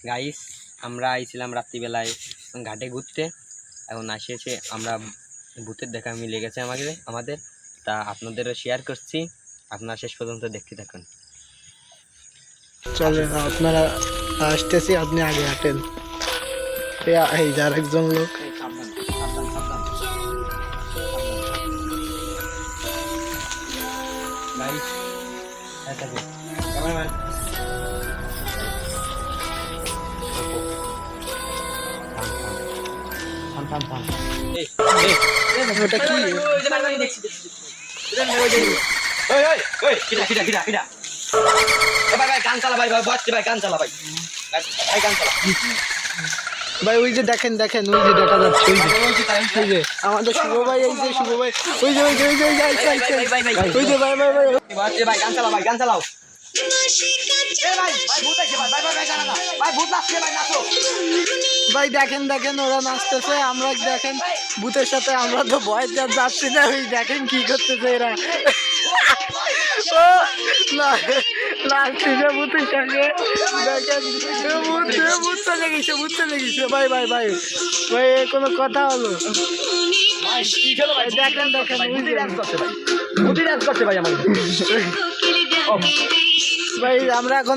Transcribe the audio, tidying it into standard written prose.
Guys আমরা আইছিলাম রাত্রিবেলায় ঘাটে ঘুরতে, এখন এসে আমরা ভূতের দেখা মিলে গেছে আমাদের তা আপনাদেরও শেয়ার করছি, আপনারা শেষ পর্যন্ত দেখতে থাকুন। চলেন আপনারা আসতেছি, আপনি আগে হাঁটেন। এই যার একজন লোক ওটা কি? ভাই ওই যে দেখেন দেখেন, ওই যে দেখা যাচ্ছে, ওই যে আমাদের শুভ ভাই, এই যে শুভ ভাই, ওই যে ওই যে ওই যে ওই যে ওই যে ভাই ভাই ভাই গান চালাও। ভাই দেখেন দেখেন ওরা নাচতেছে, আমরা দেখেন ভূতের সাথে আমরা তো ভয় যাচ্ছি না, ওই দেখেন কি করতেছে এরা। নাচতেছে ভূতের সঙ্গে, দেখেন ভূত চলে গেছে ভাই ভাই ভাই ভাই কোনো কথা হলো? দেখেন দেখেন ভাই আমরা এখন